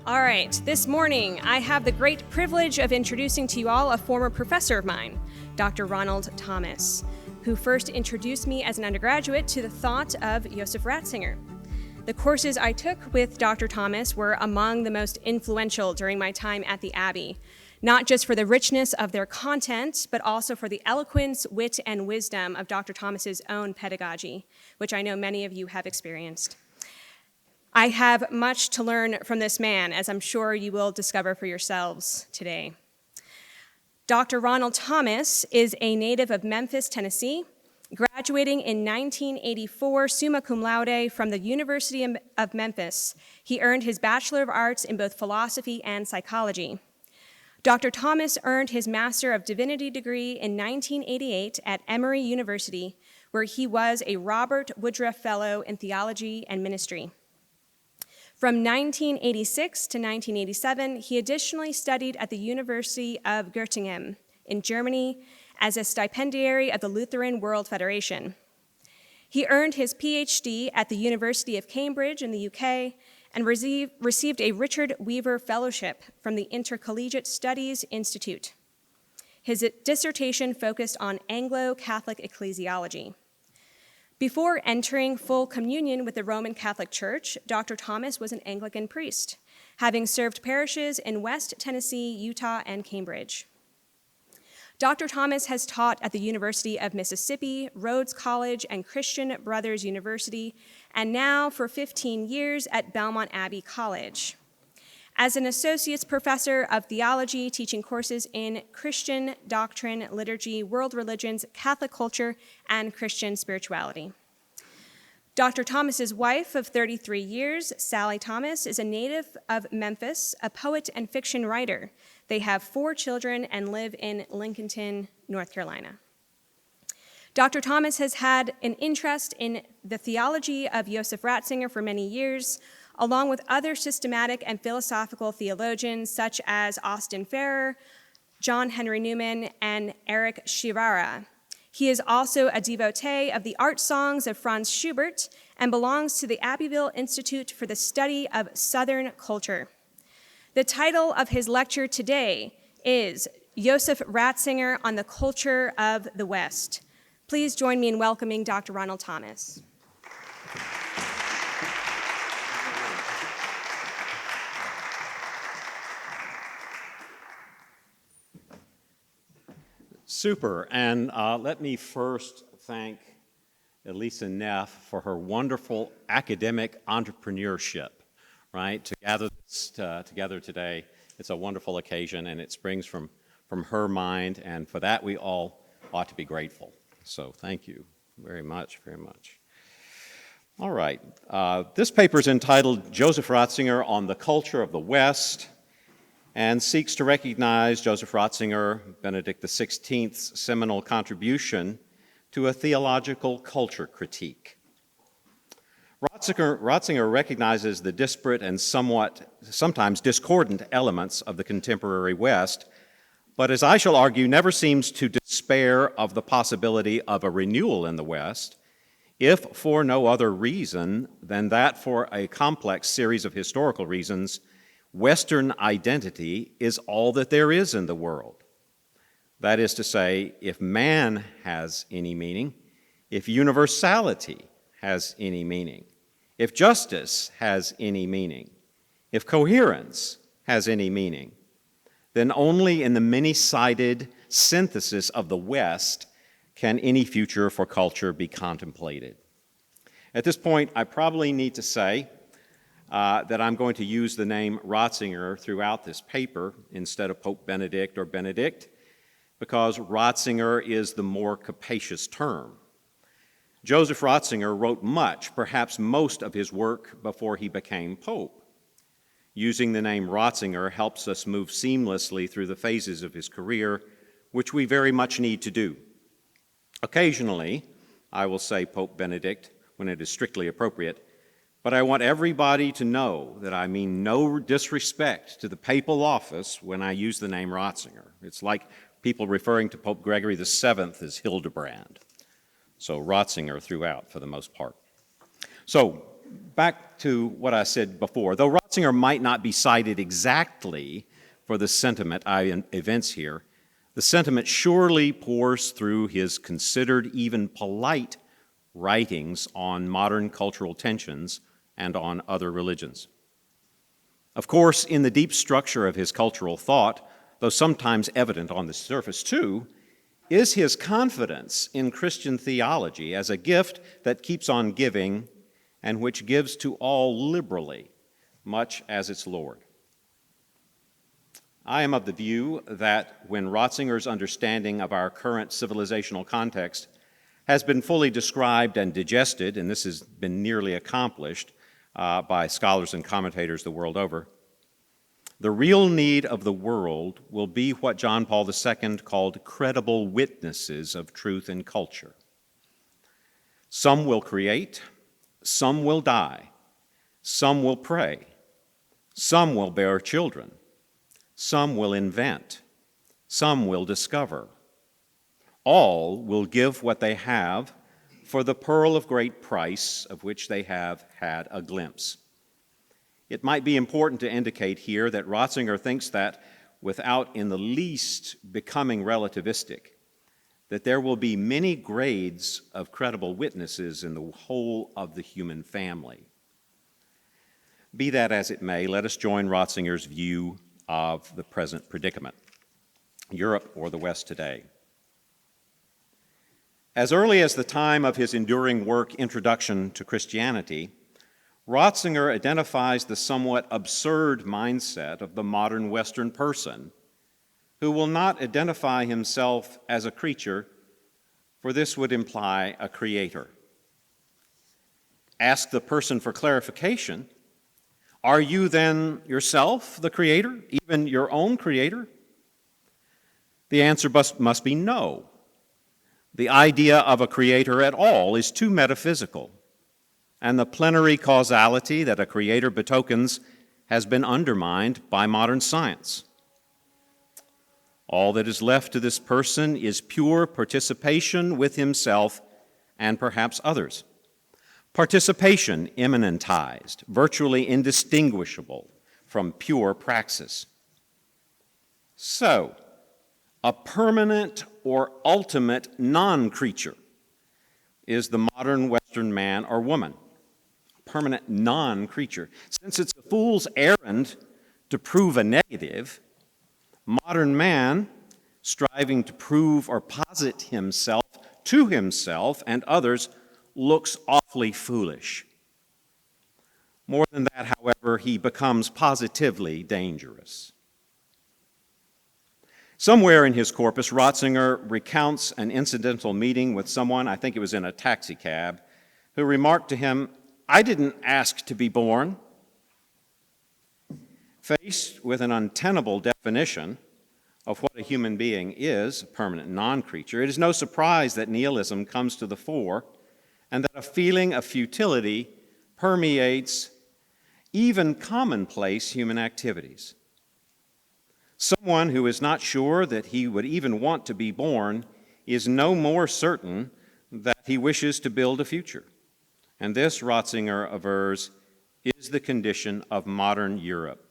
All right, this morning I have the great privilege of introducing to you all a former professor of mine, Dr. Ronald Thomas, who first introduced me as an undergraduate to the thought of Joseph Ratzinger. The courses I took with Dr. Thomas were among the most influential during my time at the Abbey, not just for the richness of their content, but also for the eloquence, wit, and wisdom of Dr. Thomas's own pedagogy, which I know many of you have experienced. I have much to learn from this man, as I'm sure you will discover for yourselves today. Dr. Ronald Thomas is a native of Memphis, Tennessee, graduating in 1984 summa cum laude from the University of Memphis. He earned his Bachelor of Arts in both philosophy and psychology. Dr. Thomas earned his Master of Divinity degree in 1988 at Emory University, where he was a Robert Woodruff Fellow in Theology and Ministry. From 1986 to 1987, he additionally studied at the University of Göttingen in Germany as a stipendiary of the Lutheran World Federation. He earned his PhD at the University of Cambridge in the UK and received a Richard Weaver Fellowship from the Intercollegiate Studies Institute. His dissertation focused on Anglo-Catholic ecclesiology. Before entering full communion with the Roman Catholic Church, Dr. Thomas was an Anglican priest, having served parishes in West Tennessee, Utah, and Cambridge. Dr. Thomas has taught at the University of Mississippi, Rhodes College, and Christian Brothers University, and now for 15 years at Belmont Abbey College. As an associate's professor of theology, teaching courses in Christian doctrine, liturgy, world religions, Catholic culture, and Christian spirituality. Dr. Thomas's wife of 33 years, Sally Thomas, is a native of Memphis, a poet and fiction writer. They have 4 children and live in Lincolnton, North Carolina. Dr. Thomas has had an interest in the theology of Joseph Ratzinger for many years, along with other systematic and philosophical theologians such as Austin Farrer, John Henry Newman, and Eric Shirara. He is also a devotee of the art songs of Franz Schubert and belongs to the Abbeville Institute for the Study of Southern Culture. The title of his lecture today is Joseph Ratzinger on the Culture of the West. Please join me in welcoming Dr. Ronald Thomas. Super, and let me first thank Elisa Neff for her wonderful academic entrepreneurship, right? To gather this together today, it's a wonderful occasion, and it springs from her mind, and for that we all ought to be grateful. So thank you very much, very much. All right, this paper is entitled Joseph Ratzinger on the Culture of the West, and seeks to recognize Joseph Ratzinger, Benedict XVI's seminal contribution to a theological culture critique. Ratzinger recognizes the disparate and sometimes discordant elements of the contemporary West, but as I shall argue, never seems to despair of the possibility of a renewal in the West, if for no other reason than that for a complex series of historical reasons, Western identity is all that there is in the world. That is to say, if man has any meaning, if universality has any meaning, if justice has any meaning, if coherence has any meaning, then only in the many-sided synthesis of the West can any future for culture be contemplated. At this point, I probably need to say that I'm going to use the name Ratzinger throughout this paper instead of Pope Benedict or Benedict, because Ratzinger is the more capacious term. Joseph Ratzinger wrote much, perhaps most of his work before he became Pope. Using the name Ratzinger helps us move seamlessly through the phases of his career, which we very much need to do. Occasionally, I will say Pope Benedict when it is strictly appropriate, but I want everybody to know that I mean no disrespect to the papal office when I use the name Ratzinger. It's like people referring to Pope Gregory VII as Hildebrand. So Ratzinger throughout for the most part. So back to what I said before, though Ratzinger might not be cited exactly for the sentiment I evince here, the sentiment surely pours through his considered, even polite, writings on modern cultural tensions and on other religions. Of course, in the deep structure of his cultural thought, though sometimes evident on the surface too, is his confidence in Christian theology as a gift that keeps on giving and which gives to all liberally, much as its Lord. I am of the view that when Ratzinger's understanding of our current civilizational context has been fully described and digested, and this has been nearly accomplished by scholars and commentators the world over, the real need of the world will be what John Paul II called credible witnesses of truth and culture. Some will create, some will die, some will pray, some will bear children, some will invent, some will discover. All will give what they have for the pearl of great price of which they have had a glimpse. It might be important to indicate here that Ratzinger thinks that, without in the least becoming relativistic, that there will be many grades of credible witnesses in the whole of the human family. Be that as it may, let us join Ratzinger's view of the present predicament, Europe or the West today. As early as the time of his enduring work, Introduction to Christianity, Ratzinger identifies the somewhat absurd mindset of the modern Western person who will not identify himself as a creature, for this would imply a creator. Ask the person for clarification, are you then yourself the creator, even your own creator? The answer must be no. The idea of a creator at all is too metaphysical, and the plenary causality that a creator betokens has been undermined by modern science. All that is left to this person is pure participation with himself and perhaps others. Participation immanentized, virtually indistinguishable from pure praxis. So, a permanent or ultimate non-creature is the modern Western man or woman. Permanent non-creature. Since it's a fool's errand to prove a negative, modern man, striving to prove or posit himself to himself and others, looks awfully foolish. More than that, however, he becomes positively dangerous. Somewhere in his corpus, Ratzinger recounts an incidental meeting with someone, I think it was in a taxi cab, who remarked to him, "I didn't ask to be born." Faced with an untenable definition of what a human being is, a permanent non-creature, it is no surprise that nihilism comes to the fore and that a feeling of futility permeates even commonplace human activities. Someone who is not sure that he would even want to be born is no more certain that he wishes to build a future. And this, Ratzinger avers, is the condition of modern Europe.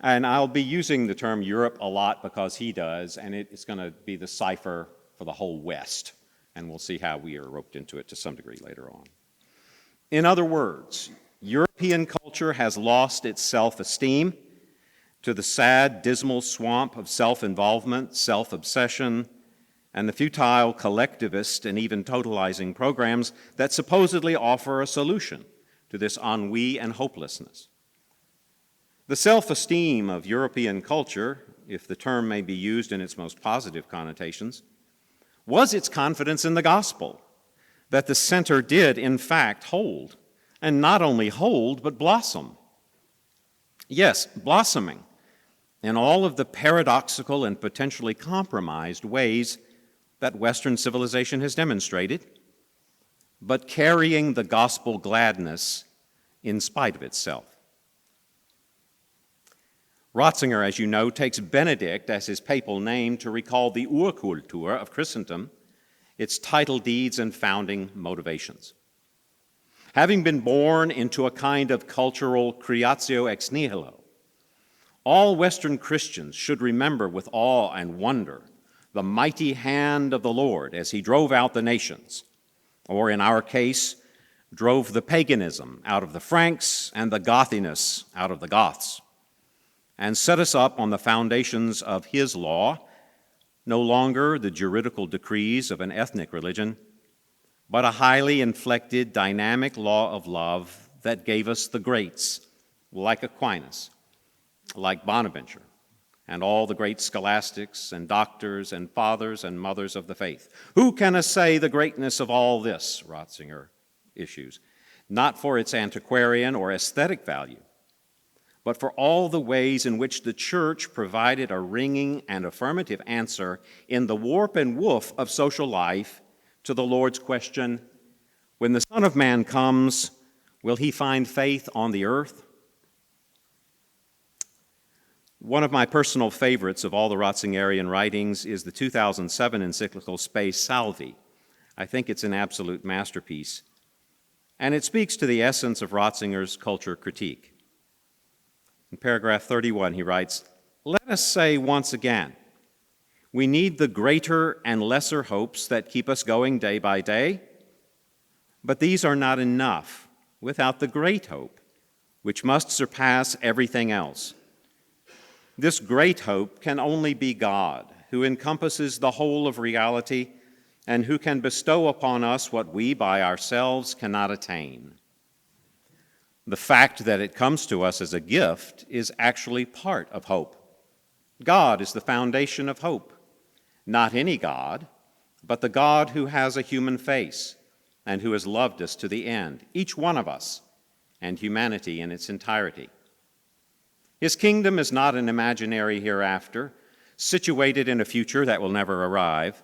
And I'll be using the term Europe a lot because he does, and it's going to be the cipher for the whole West. And we'll see how we are roped into it to some degree later on. In other words, European culture has lost its self-esteem to the sad, dismal swamp of self-involvement, self-obsession, and the futile collectivist and even totalizing programs that supposedly offer a solution to this ennui and hopelessness. The self-esteem of European culture, if the term may be used in its most positive connotations, was its confidence in the gospel, that the center did, in fact, hold, and not only hold, but blossom. Yes, blossoming in all of the paradoxical and potentially compromised ways that Western civilization has demonstrated, but carrying the gospel gladness in spite of itself. Ratzinger, as you know, takes Benedict as his papal name to recall the Urkultur of Christendom, its title deeds and founding motivations. having been born into a kind of cultural creatio ex nihilo. All Western Christians should remember with awe and wonder the mighty hand of the Lord as he drove out the nations, or in our case, drove the paganism out of the Franks and the Gothiness out of the Goths, and set us up on the foundations of his law, no longer the juridical decrees of an ethnic religion, but a highly inflected, dynamic law of love that gave us the greats, like Aquinas, like Bonaventure, and all the great scholastics and doctors and fathers and mothers of the faith. Who can essay the greatness of all this, Ratzinger issues, not for its antiquarian or aesthetic value, but for all the ways in which the church provided a ringing and affirmative answer in the warp and woof of social life to the Lord's question, when the Son of Man comes, will he find faith on the earth? One of my personal favorites of all the Ratzingerian writings is the 2007 encyclical Spe Salvi. I think it's an absolute masterpiece, and it speaks to the essence of Ratzinger's culture critique. In paragraph 31, he writes, "Let us say once again, we need the greater and lesser hopes that keep us going day by day, but these are not enough without the great hope, which must surpass everything else. This great hope can only be God, who encompasses the whole of reality and who can bestow upon us what we by ourselves cannot attain. The fact that it comes to us as a gift is actually part of hope. God is the foundation of hope. Not any God, but the God who has a human face and who has loved us to the end, each one of us, and humanity in its entirety. His kingdom is not an imaginary hereafter, situated in a future that will never arrive.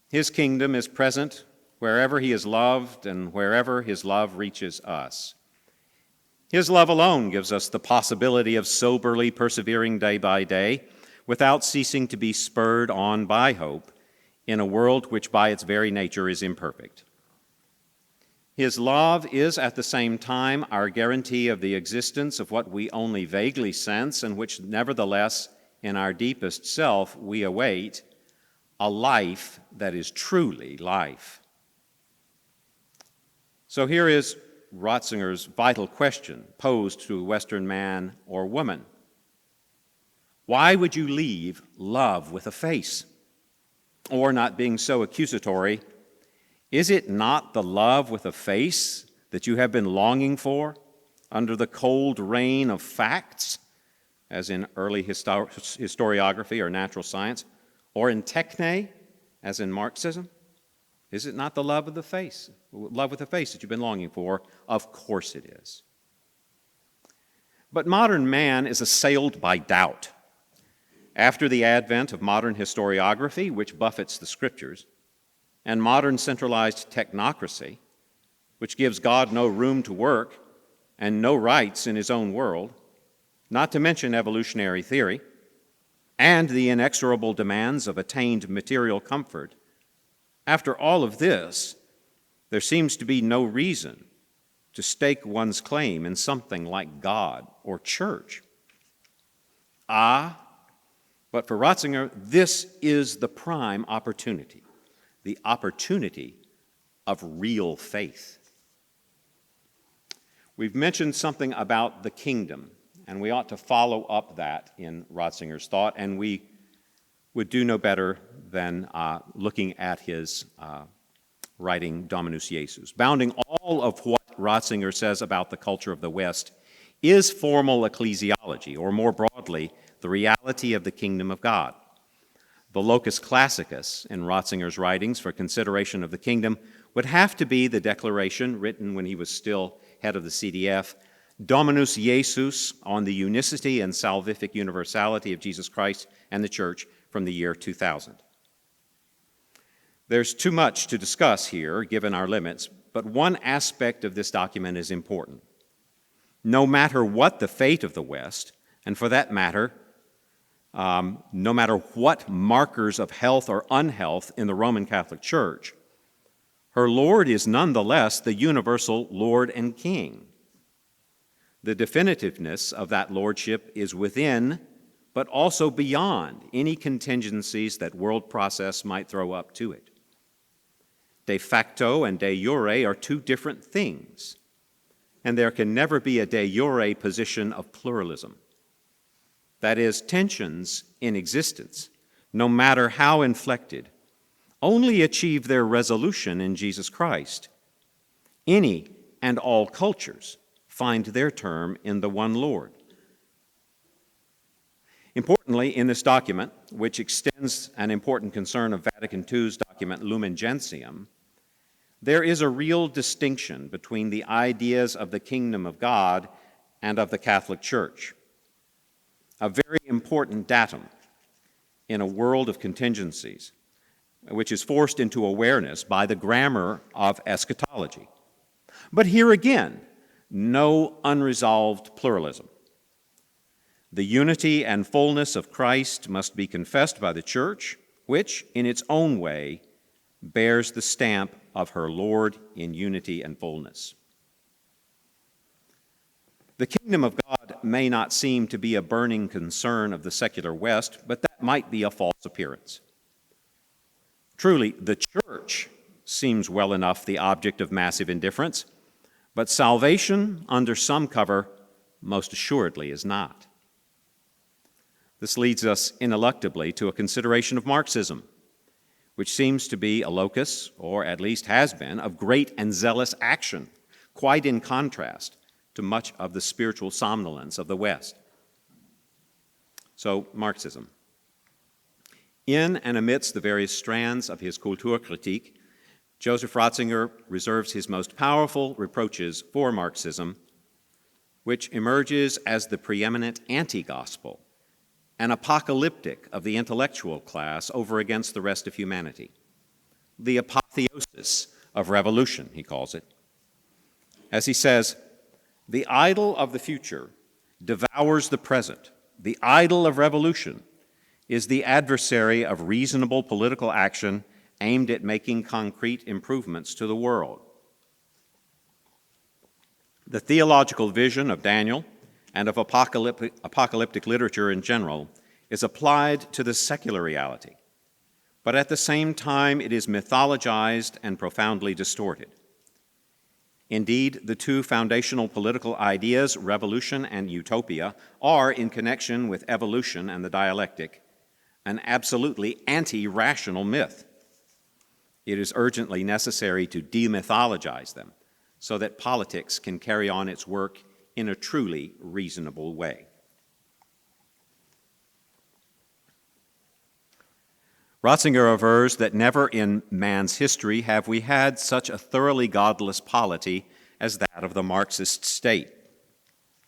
His kingdom is present wherever he is loved and wherever his love reaches us. His love alone gives us the possibility of soberly persevering day by day without ceasing to be spurred on by hope in a world which by its very nature is imperfect. His love is at the same time our guarantee of the existence of what we only vaguely sense and which nevertheless in our deepest self we await, a life that is truly life." So here is Ratzinger's vital question posed to a Western man or woman. Why would you leave love with a face? Or, not being so accusatory, is it not the love with a face that you have been longing for under the cold rain of facts, as in early historiography or natural science, or in techne, as in Marxism? Is it not the love with a face that you've been longing for? Of course it is. But modern man is assailed by doubt. After the advent of modern historiography, which buffets the scriptures, and modern centralized technocracy, which gives God no room to work and no rights in his own world, not to mention evolutionary theory, and the inexorable demands of attained material comfort, after all of this, there seems to be no reason to stake one's claim in something like God or church. But for Ratzinger, this is the prime opportunity, the opportunity of real faith. We've mentioned something about the kingdom, and we ought to follow up that in Ratzinger's thought, and we would do no better than looking at his writing Dominus Jesus. Bounding all of what Ratzinger says about the culture of the West is formal ecclesiology, or more broadly, the reality of the kingdom of God. The locus classicus in Ratzinger's writings for consideration of the kingdom would have to be the declaration written when he was still head of the CDF, Dominus Jesus, on the unicity and salvific universality of Jesus Christ and the Church from the year 2000. There's too much to discuss here, given our limits, but one aspect of this document is important. No matter what the fate of the West, and for that matter, no matter what markers of health or unhealth in the Roman Catholic Church, Her Lord is nonetheless the universal Lord and King. The definitiveness of that lordship is within, but also beyond any contingencies that world process might throw up to it. De facto and de jure are two different things, and there can never be a de jure position of pluralism. That is, tensions in existence, no matter how inflected, only achieve their resolution in Jesus Christ. Any and all cultures find their term in the one Lord. Importantly, in this document, which extends an important concern of Vatican II's document Lumen Gentium, there is a real distinction between the ideas of the kingdom of God and of the Catholic Church. A very important datum in a world of contingencies, which is forced into awareness by the grammar of eschatology. But here again, no unresolved pluralism. The unity and fullness of Christ must be confessed by the Church, which, in its own way, bears the stamp of her Lord in unity and fullness. The kingdom of God may not seem to be a burning concern of the secular West, but that might be a false appearance. Truly, the Church seems well enough the object of massive indifference, but salvation, under some cover, most assuredly is not. This leads us ineluctably to a consideration of Marxism, which seems to be a locus, or at least has been, of great and zealous action, quite in contrast to much of the spiritual somnolence of the West. So, Marxism. In and amidst the various strands of his Kulturkritik, Joseph Ratzinger reserves his most powerful reproaches for Marxism, which emerges as the preeminent anti-gospel, an apocalyptic of the intellectual class over against the rest of humanity. The apotheosis of revolution, he calls it. As he says, the idol of the future devours the present. The idol of revolution is the adversary of reasonable political action aimed at making concrete improvements to the world. The theological vision of Daniel and of apocalyptic literature in general is applied to the secular reality, but at the same time it is mythologized and profoundly distorted. Indeed, the two foundational political ideas, revolution and utopia, are, in connection with evolution and the dialectic, an absolutely anti-rational myth. It is urgently necessary to demythologize them so that politics can carry on its work in a truly reasonable way. Ratzinger avers that never in man's history have we had such a thoroughly godless polity as that of the Marxist state,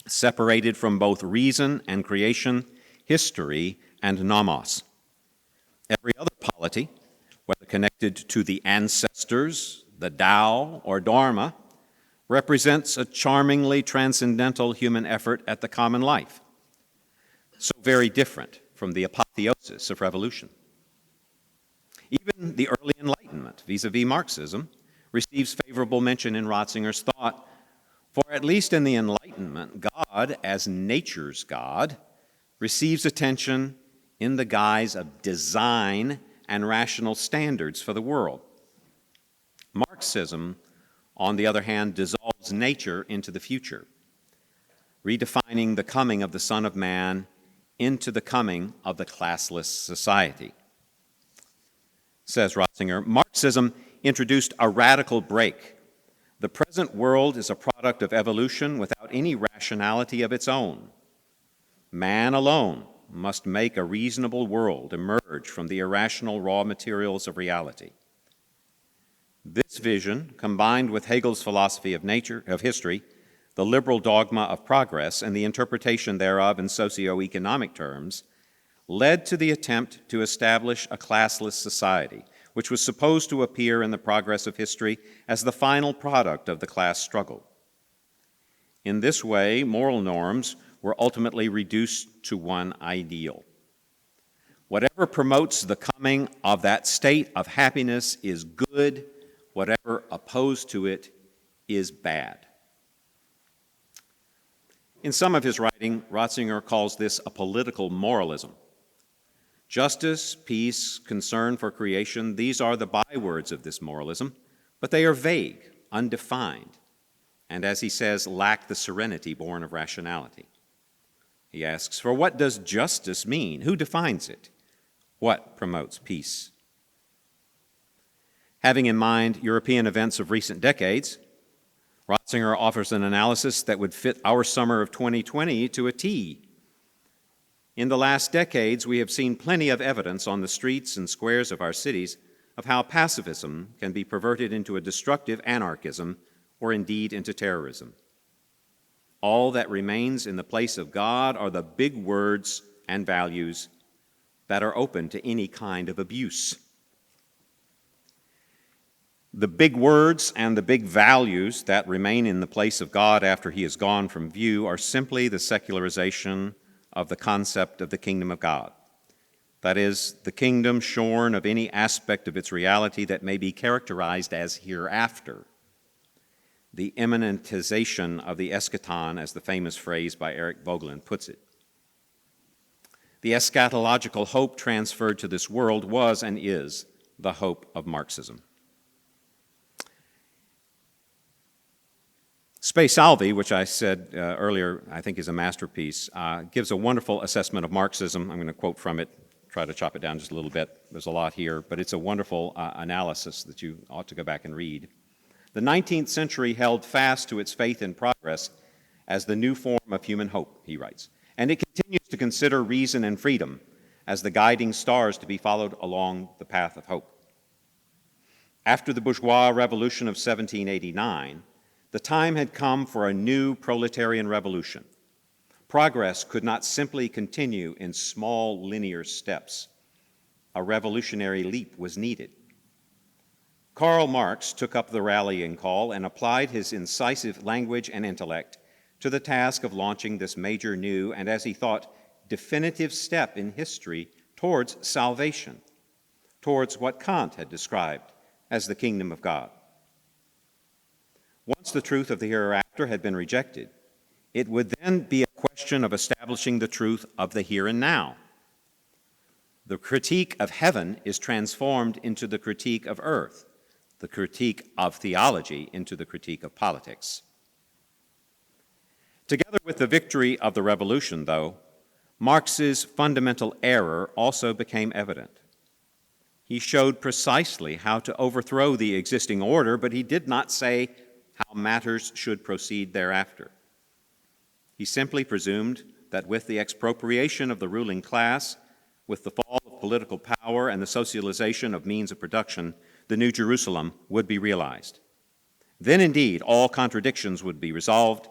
separated from both reason and creation, history and nomos. Every other polity, whether connected to the ancestors, the Tao, or Dharma, represents a charmingly transcendental human effort at the common life, so very different from the apotheosis of revolution. Even the early Enlightenment, vis-a-vis Marxism, receives favorable mention in Ratzinger's thought, for at least in the Enlightenment, God, as nature's God, receives attention in the guise of design and rational standards for the world. Marxism, on the other hand, dissolves nature into the future, redefining the coming of the Son of Man into the coming of the classless society. Says Ratzinger, Marxism introduced a radical break. The present world is a product of evolution without any rationality of its own. Man alone must make a reasonable world emerge from the irrational raw materials of reality. This vision, combined with Hegel's philosophy of nature, of history, the liberal dogma of progress, and the interpretation thereof in socio-economic terms, led to the attempt to establish a classless society, which was supposed to appear in the progress of history as the final product of the class struggle. In this way, moral norms were ultimately reduced to one ideal. Whatever promotes the coming of that state of happiness is good, Whatever opposed to it is bad. In some of his writing, Ratzinger calls this a political moralism. Justice, peace, concern for creation, these are the bywords of this moralism, but they are vague, undefined, and as he says, lack the serenity born of rationality. He asks, for what does justice mean? Who defines it? What promotes peace? Having in mind European events of recent decades, Ratzinger offers an analysis that would fit our summer of 2020 to a T. In the last decades, we have seen plenty of evidence on the streets and squares of our cities of how pacifism can be perverted into a destructive anarchism or indeed into terrorism. All that remains in the place of God are the big words and values that are open to any kind of abuse. The big words and the big values that remain in the place of God after he is gone from view are simply the secularization of the concept of the kingdom of God. That is, the kingdom shorn of any aspect of its reality that may be characterized as hereafter. The immanentization of the eschaton, as the famous phrase by Eric Voegelin puts it. The eschatological hope transferred to this world was and is the hope of Marxism. Spe Salvi, which I said earlier I think is a masterpiece, gives a wonderful assessment of Marxism. I'm going to quote from it, try to chop it down just a little bit. There's a lot here, but it's a wonderful analysis that you ought to go back and read. The 19th century held fast to its faith in progress as the new form of human hope, he writes, and it continues to consider reason and freedom as the guiding stars to be followed along the path of hope. After the bourgeois revolution of 1789, the time had come for a new proletarian revolution. Progress could not simply continue in small linear steps. A revolutionary leap was needed. Karl Marx took up the rallying call and applied his incisive language and intellect to the task of launching this major new and, as he thought, definitive step in history towards salvation, towards what Kant had described as the kingdom of God. Once the truth of the hereafter had been rejected, it would then be a question of establishing the truth of the here and now. The critique of heaven is transformed into the critique of earth, the critique of theology into the critique of politics. Together with the victory of the revolution, though, Marx's fundamental error also became evident. He showed precisely how to overthrow the existing order, but he did not say how matters should proceed thereafter. He simply presumed that with the expropriation of the ruling class, with the fall of political power and the socialization of means of production, the New Jerusalem would be realized. Then indeed, all contradictions would be resolved.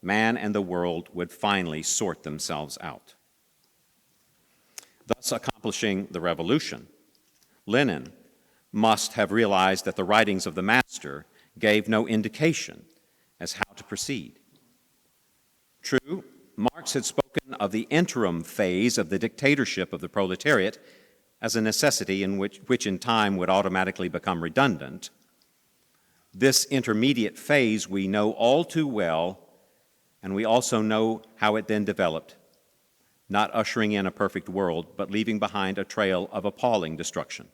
Man and the world would finally sort themselves out. Thus accomplishing the revolution, Lenin must have realized that the writings of the master gave no indication as how to proceed. True, Marx had spoken of the interim phase of the dictatorship of the proletariat as a necessity in which in time would automatically become redundant. This intermediate phase we know all too well, and we also know how it then developed, not ushering in a perfect world, but leaving behind a trail of appalling destruction.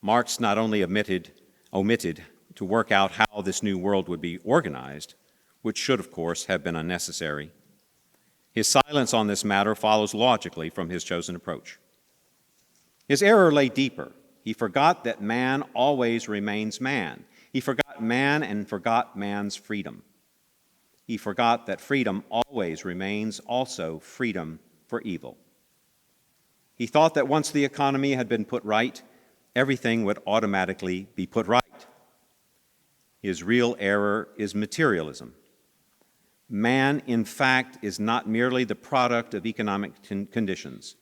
Marx not only omitted to work out how this new world would be organized, which should, of course, have been unnecessary. His silence on this matter follows logically from his chosen approach. His error lay deeper. He forgot that man always remains man. He forgot man and forgot man's freedom. He forgot that freedom always remains also freedom for evil. He thought that once the economy had been put right, everything would automatically be put right. His real error is materialism. Man, in fact, is not merely the product of economic conditions,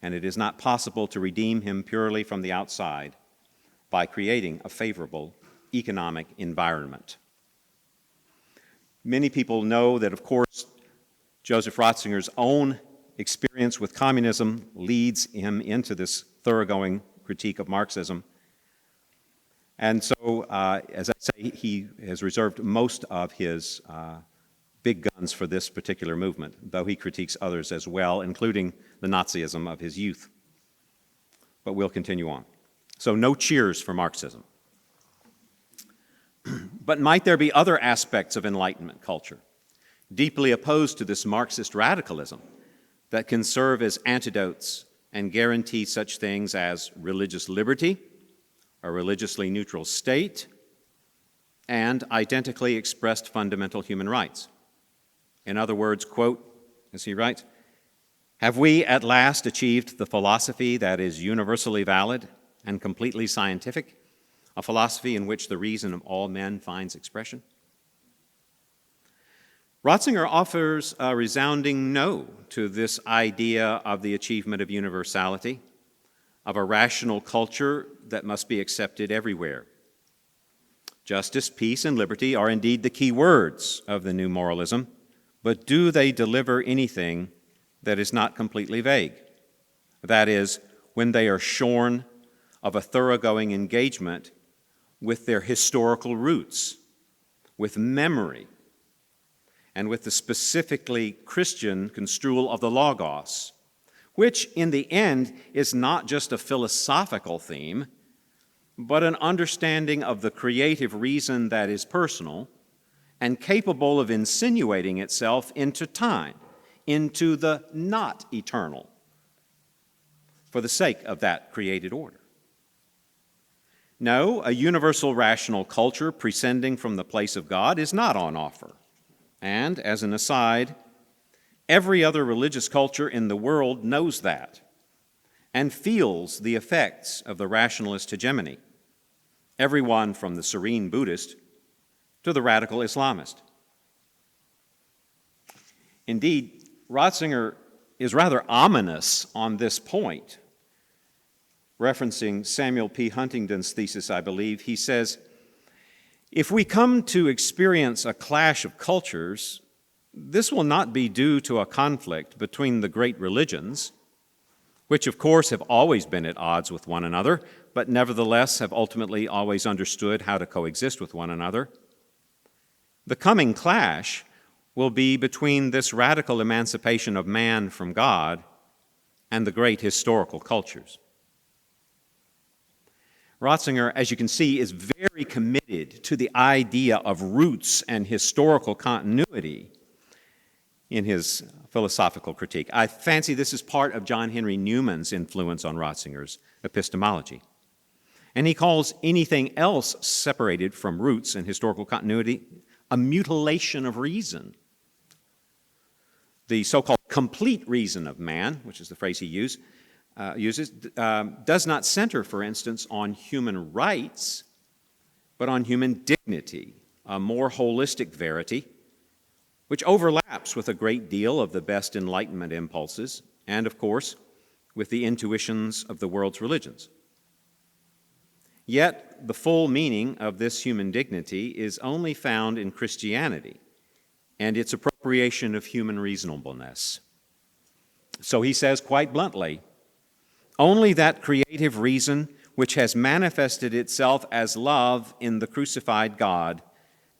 and it is not possible to redeem him purely from the outside by creating a favorable economic environment. Many people know that, of course, Joseph Ratzinger's own experience with communism leads him into this thoroughgoing critique of Marxism. And so, as I say, he has reserved most of his big guns for this particular movement, though he critiques others as well, including the Nazism of his youth. But we'll continue on. So no cheers for Marxism. But might there be other aspects of Enlightenment culture, deeply opposed to this Marxist radicalism, that can serve as antidotes and guarantee such things as religious liberty, a religiously neutral state, and identically expressed fundamental human rights? In other words, quote, as he writes, "Have we at last achieved the philosophy that is universally valid and completely scientific, a philosophy in which the reason of all men finds expression?" Ratzinger offers a resounding no to this idea of the achievement of universality, of a rational culture that must be accepted everywhere. Justice, peace, and liberty are indeed the key words of the new moralism, but do they deliver anything that is not completely vague? That is, when they are shorn of a thoroughgoing engagement with their historical roots, with memory, and with the specifically Christian construal of the Logos, which in the end is not just a philosophical theme, but an understanding of the creative reason that is personal and capable of insinuating itself into time, into the not eternal, for the sake of that created order. No, a universal rational culture prescinding from the place of God is not on offer. And, as an aside, every other religious culture in the world knows that and feels the effects of the rationalist hegemony, everyone from the serene Buddhist to the radical Islamist. Indeed, Ratzinger is rather ominous on this point. Referencing Samuel P. Huntington's thesis, I believe, he says, "If we come to experience a clash of cultures, this will not be due to a conflict between the great religions, which of course have always been at odds with one another, but nevertheless have ultimately always understood how to coexist with one another. The coming clash will be between this radical emancipation of man from God and the great historical cultures." Ratzinger, as you can see, is very committed to the idea of roots and historical continuity in his philosophical critique. I fancy this is part of John Henry Newman's influence on Ratzinger's epistemology. And he calls anything else separated from roots and historical continuity a mutilation of reason. The so-called complete reason of man, which is the phrase he uses, does not center, for instance, on human rights, but on human dignity, a more holistic verity, which overlaps with a great deal of the best Enlightenment impulses, and, of course, with the intuitions of the world's religions. Yet, the full meaning of this human dignity is only found in Christianity and its appropriation of human reasonableness. So he says quite bluntly, only that creative reason which has manifested itself as love in the crucified God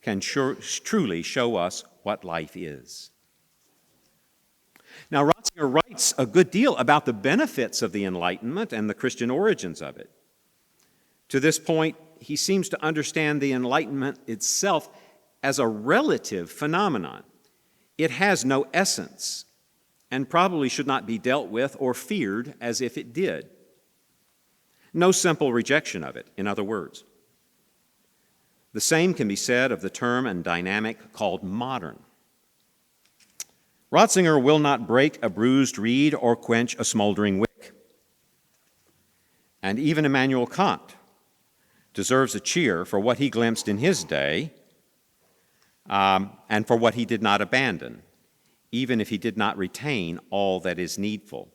can truly show us what life is. Now, Ratzinger writes a good deal about the benefits of the Enlightenment and the Christian origins of it. To this point, he seems to understand the Enlightenment itself as a relative phenomenon. It has no essence and probably should not be dealt with or feared as if it did. No simple rejection of it, in other words. The same can be said of the term and dynamic called modern. Ratzinger will not break a bruised reed or quench a smoldering wick. And even Immanuel Kant deserves a cheer for what he glimpsed in his day and for what he did not abandon, even if he did not retain all that is needful.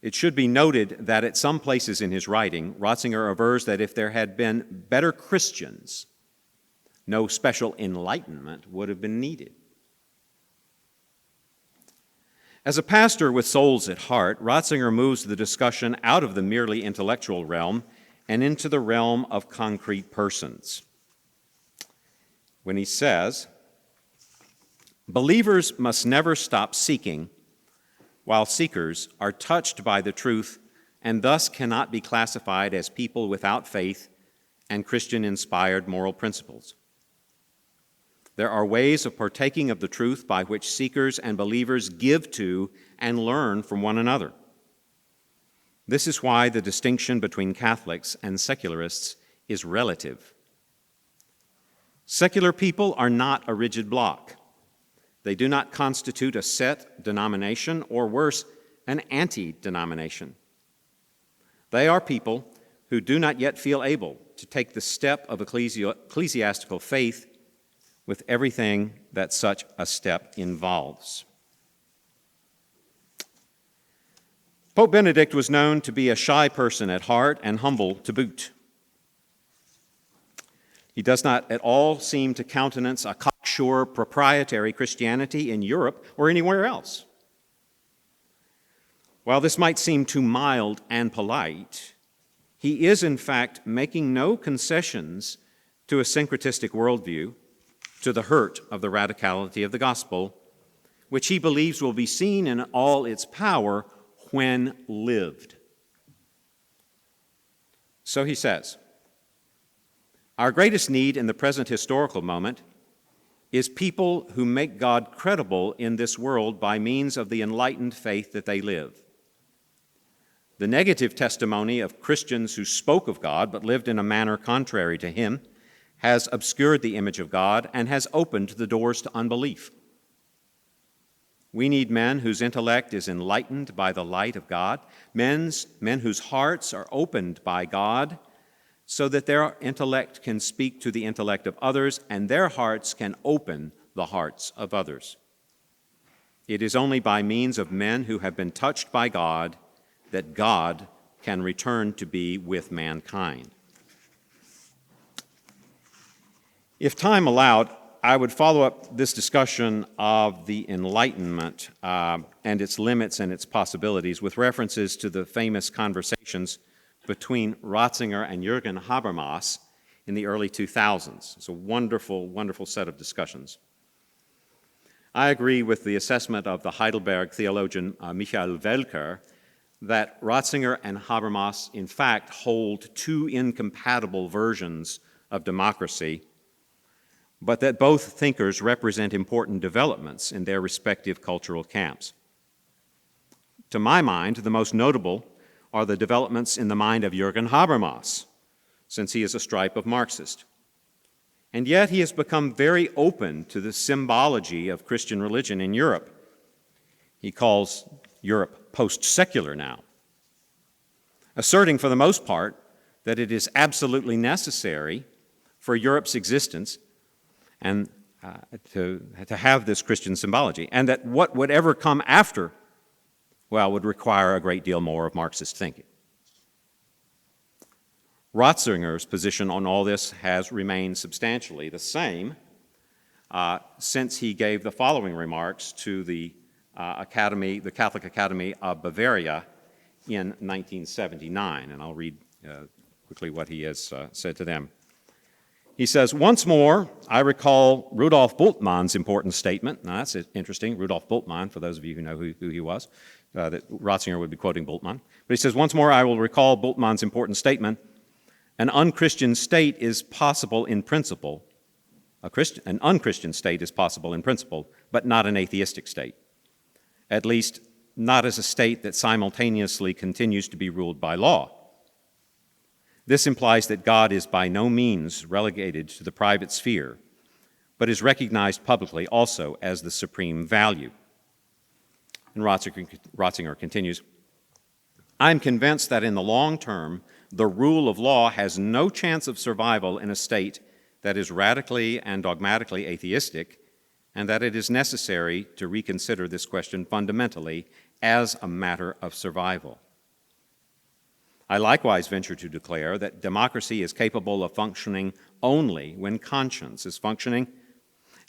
It should be noted that at some places in his writing, Ratzinger avers that if there had been better Christians, no special enlightenment would have been needed. As a pastor with souls at heart, Ratzinger moves the discussion out of the merely intellectual realm and into the realm of concrete persons. When he says, believers must never stop seeking, while seekers are touched by the truth and thus cannot be classified as people without faith and Christian-inspired moral principles. There are ways of partaking of the truth by which seekers and believers give to and learn from one another. This is why the distinction between Catholics and secularists is relative. Secular people are not a rigid block. They do not constitute a set denomination, or worse, an anti-denomination. They are people who do not yet feel able to take the step of ecclesiastical faith with everything that such a step involves. Pope Benedict was known to be a shy person at heart and humble to boot. He does not at all seem to countenance a cocksure proprietary Christianity in Europe or anywhere else. While this might seem too mild and polite, he is in fact making no concessions to a syncretistic worldview, to the hurt of the radicality of the gospel, which he believes will be seen in all its power when lived. So he says, our greatest need in the present historical moment is people who make God credible in this world by means of the enlightened faith that they live. The negative testimony of Christians who spoke of God but lived in a manner contrary to him has obscured the image of God and has opened the doors to unbelief. We need men whose intellect is enlightened by the light of God, men whose hearts are opened by God, so that their intellect can speak to the intellect of others and their hearts can open the hearts of others. It is only by means of men who have been touched by God that God can return to be with mankind. If time allowed, I would follow up this discussion of the Enlightenment and its limits and its possibilities with references to the famous conversations between Ratzinger and Jürgen Habermas in the early 2000s. It's a wonderful, wonderful set of discussions. I agree with the assessment of the Heidelberg theologian Michael Welker that Ratzinger and Habermas, in fact, hold two incompatible versions of democracy, but that both thinkers represent important developments in their respective cultural camps. To my mind, the most notable are the developments in the mind of Jürgen Habermas, since he is a stripe of Marxist. And yet he has become very open to the symbology of Christian religion in Europe. He calls Europe post-secular now, asserting for the most part that it is absolutely necessary for Europe's existence and to have this Christian symbology, and that what would ever come after, well, would require a great deal more of Marxist thinking. Ratzinger's position on all this has remained substantially the same since he gave the following remarks to the Catholic Academy of Bavaria in 1979, and I'll read quickly what he has said to them. He says, once more, I recall Rudolf Bultmann's important statement. Now, that's interesting, Rudolf Bultmann, for those of you who know who he was, that Ratzinger would be quoting Bultmann. But he says, once more, I will recall Bultmann's important statement, an unchristian state is possible in principle. An unchristian state is possible in principle, but not an atheistic state. At least, not as a state that simultaneously continues to be ruled by law. This implies that God is by no means relegated to the private sphere, but is recognized publicly also as the supreme value. And Ratzinger continues, I am convinced that in the long term, the rule of law has no chance of survival in a state that is radically and dogmatically atheistic, and that it is necessary to reconsider this question fundamentally as a matter of survival. I likewise venture to declare that democracy is capable of functioning only when conscience is functioning,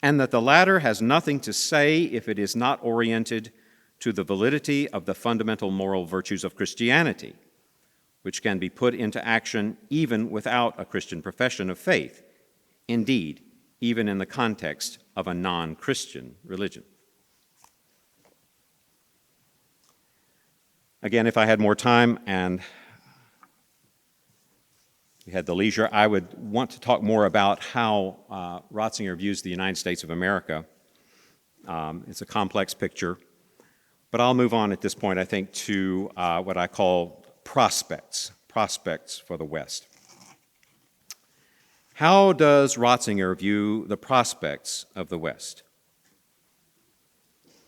and that the latter has nothing to say if it is not oriented to the validity of the fundamental moral virtues of Christianity, which can be put into action even without a Christian profession of faith, indeed, even in the context of a non-Christian religion. Again, if I had more time and we had the leisure, I would want to talk more about how Ratzinger views the United States of America. It's a complex picture, but I'll move on at this point, I think, to what I call prospects for the West. How does Ratzinger view the prospects of the West?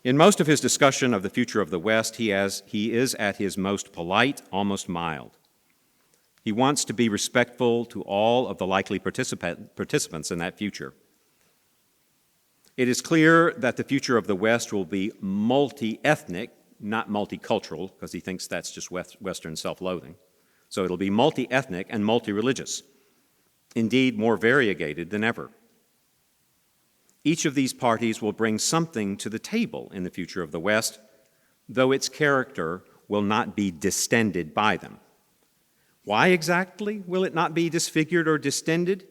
In most of his discussion of the future of the West, he is at his most polite, almost mild. He wants to be respectful to all of the likely participants in that future. It is clear that the future of the West will be multi-ethnic, not multicultural, because he thinks that's just Western self-loathing. So it'll be multi-ethnic and multi-religious, indeed more variegated than ever. Each of these parties will bring something to the table in the future of the West, though its character will not be distended by them. Why exactly will it not be disfigured or distended?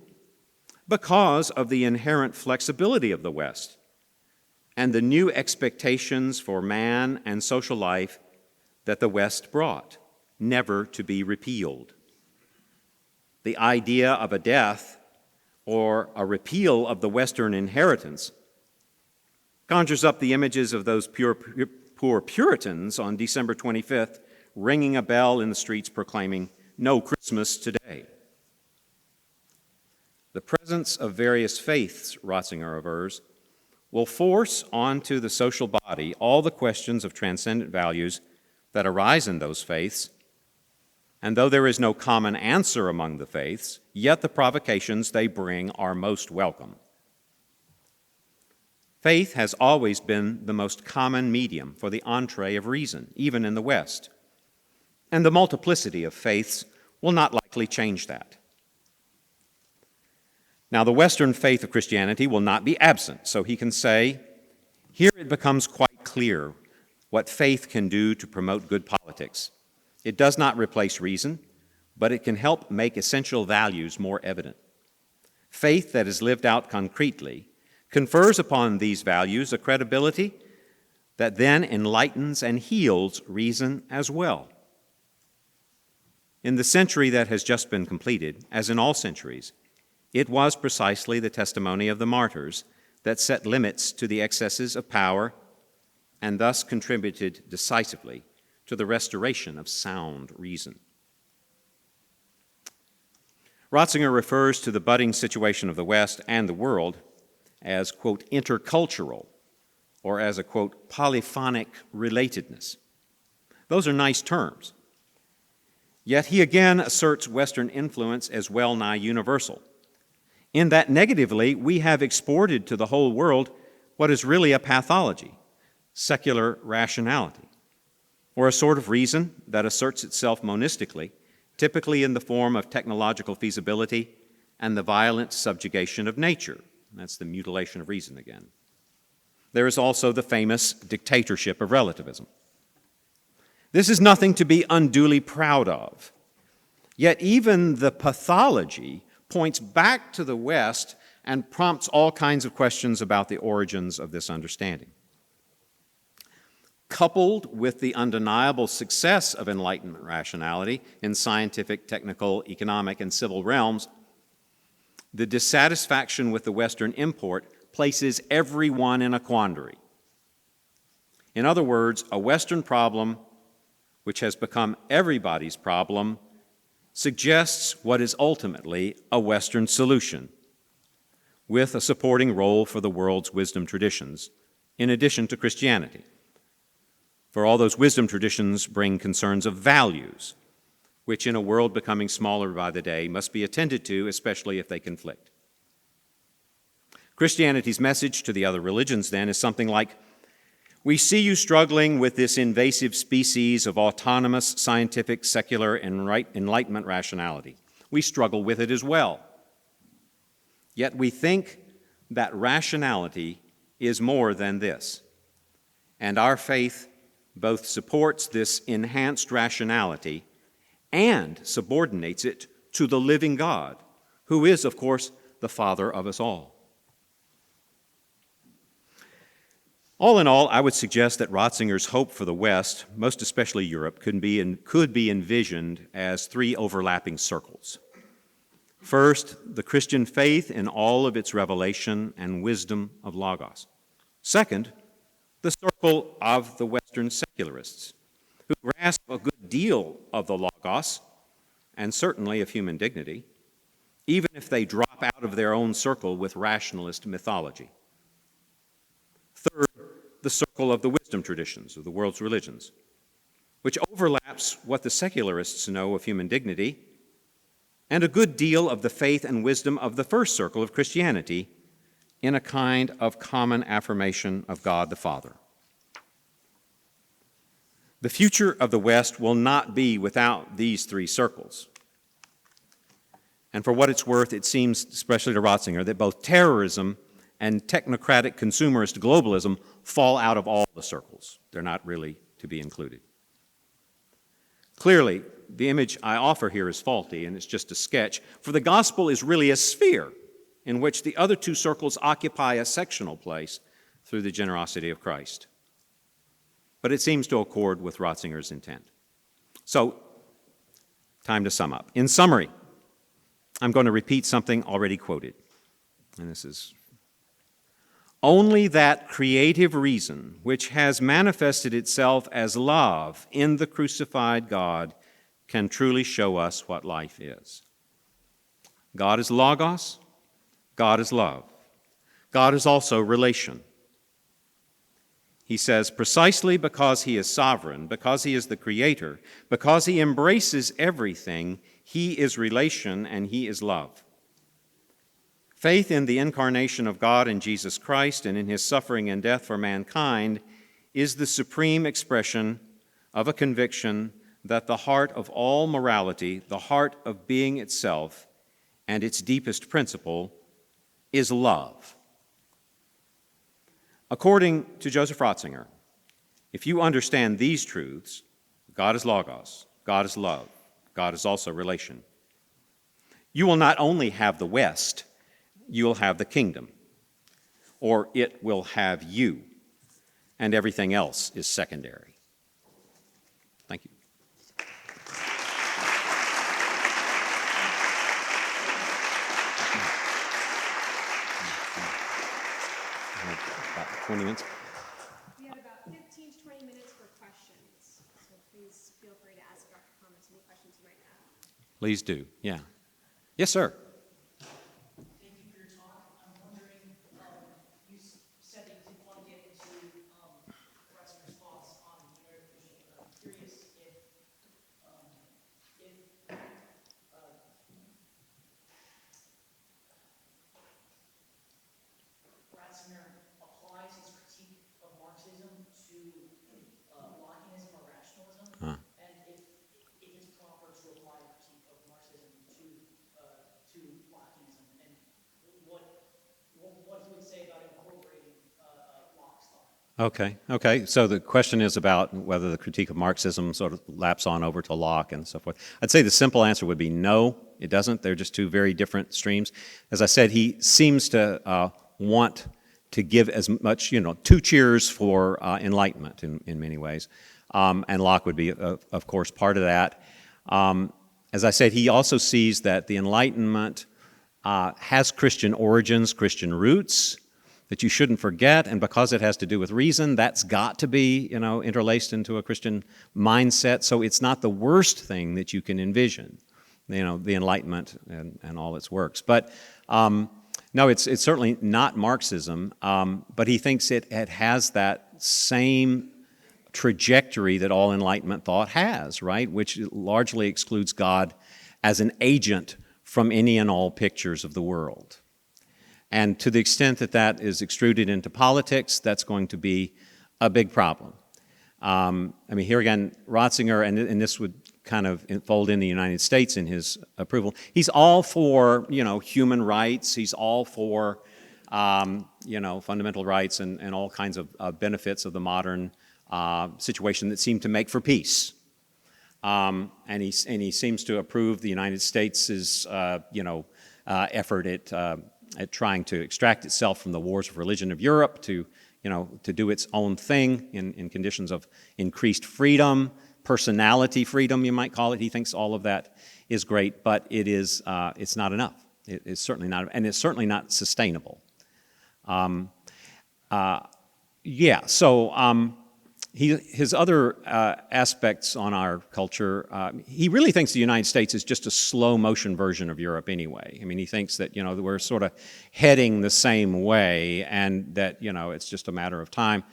Because of the inherent flexibility of the West and the new expectations for man and social life that the West brought, never to be repealed. The idea of a death or a repeal of the Western inheritance conjures up the images of those poor Puritans on December 25th, ringing a bell in the streets proclaiming, "No Christmas today." The presence of various faiths, Ratzinger avers, will force onto the social body all the questions of transcendent values that arise in those faiths, and though there is no common answer among the faiths, yet the provocations they bring are most welcome. Faith has always been the most common medium for the entree of reason, even in the West, and the multiplicity of faiths will not likely change that. Now, the Western faith of Christianity will not be absent, so he can say, here it becomes quite clear what faith can do to promote good politics. It does not replace reason, but it can help make essential values more evident. Faith that is lived out concretely confers upon these values a credibility that then enlightens and heals reason as well. In the century that has just been completed, as in all centuries, it was precisely the testimony of the martyrs that set limits to the excesses of power and thus contributed decisively to the restoration of sound reason. Ratzinger refers to the budding situation of the West and the world as, quote, intercultural, or as a, quote, polyphonic relatedness. Those are nice terms. Yet he again asserts Western influence as well nigh universal, in that negatively we have exported to the whole world what is really a pathology, secular rationality, or a sort of reason that asserts itself monistically, typically in the form of technological feasibility and the violent subjugation of nature. That's the mutilation of reason again. There is also the famous dictatorship of relativism. This is nothing to be unduly proud of. Yet even the pathology points back to the West and prompts all kinds of questions about the origins of this understanding. Coupled with the undeniable success of Enlightenment rationality in scientific, technical, economic, and civil realms, the dissatisfaction with the Western import places everyone in a quandary. In other words, a Western problem, which has become everybody's problem, suggests what is ultimately a Western solution, with a supporting role for the world's wisdom traditions, in addition to Christianity. For all those wisdom traditions bring concerns of values, which in a world becoming smaller by the day must be attended to, especially if they conflict. Christianity's message to the other religions, then, is something like, we see you struggling with this invasive species of autonomous, scientific, secular, and Enlightenment rationality. We struggle with it as well. Yet we think that rationality is more than this, and our faith both supports this enhanced rationality and subordinates it to the living God, who is, of course, the Father of us all. All in all, I would suggest that Ratzinger's hope for the West, most especially Europe, could be envisioned as three overlapping circles. First, the Christian faith in all of its revelation and wisdom of Logos. Second, the circle of the Western secularists, who grasp a good deal of the Logos, and certainly of human dignity, even if they drop out of their own circle with rationalist mythology. Third, the circle of the wisdom traditions of the world's religions, which overlaps what the secularists know of human dignity and a good deal of the faith and wisdom of the first circle of Christianity in a kind of common affirmation of God the Father. The future of the West will not be without these three circles. And for what it's worth, it seems, especially to Ratzinger, that both terrorism and technocratic consumerist globalism fall out of all the circles. They're not really to be included. Clearly, the image I offer here is faulty, and it's just a sketch, for the gospel is really a sphere in which the other two circles occupy a sectional place through the generosity of Christ. But it seems to accord with Ratzinger's intent. So, time to sum up. In summary, I'm going to repeat something already quoted, and this is: only that creative reason which has manifested itself as love in the crucified God can truly show us what life is. God is Logos, God is love. God is also relation. He says, precisely because he is sovereign, because he is the creator, because he embraces everything, he is relation and he is love. Faith in the incarnation of God in Jesus Christ and in his suffering and death for mankind is the supreme expression of a conviction that the heart of all morality, the heart of being itself, and its deepest principle is love. According to Joseph Ratzinger, if you understand these truths, God is Logos, God is love, God is also relation, you will not only have the West, you will have the kingdom, or it will have you, and everything else is secondary. Thank you. About 20 minutes. We have about 15 to 20 minutes for questions, so please feel free to ask Dr. Thomas any questions you might have. Please do, yeah. Yes, sir. Ratzinger applies his critique of Marxism to Lockeanism or rationalism, and if it's proper to apply a critique of Marxism to Lockeanism, and what he would say about incorporating Locke's thought. Okay. So the question is about whether the critique of Marxism sort of laps on over to Locke and so forth. I'd say the simple answer would be no, it doesn't. They're just two very different streams. As I said, he seems to want to give as much, two cheers for enlightenment in many ways. And Locke would be, of course, part of that. As I said, he also sees that the Enlightenment has Christian origins, Christian roots, that you shouldn't forget, and because it has to do with reason, that's got to be, interlaced into a Christian mindset. So it's not the worst thing that you can envision, the Enlightenment and all its works. But no, it's certainly not Marxism, but he thinks it has that same trajectory that all Enlightenment thought has, right? Which largely excludes God as an agent from any and all pictures of the world. And to the extent that that is extruded into politics, that's going to be a big problem. Here again, Ratzinger, and this would kind of fold in the United States in his approval, he's all for, human rights, he's all for, fundamental rights and all kinds of benefits of the modern situation that seem to make for peace. And he seems to approve the United States' effort at trying to extract itself from the wars of religion of Europe to do its own thing in conditions of increased freedom, personality freedom, you might call it. He thinks all of that is great, but it's not enough. It's certainly not, and it's certainly not sustainable. His other aspects on our culture, he really thinks the United States is just a slow motion version of Europe anyway. I mean, he thinks that, we're sort of heading the same way and that, it's just a matter of time.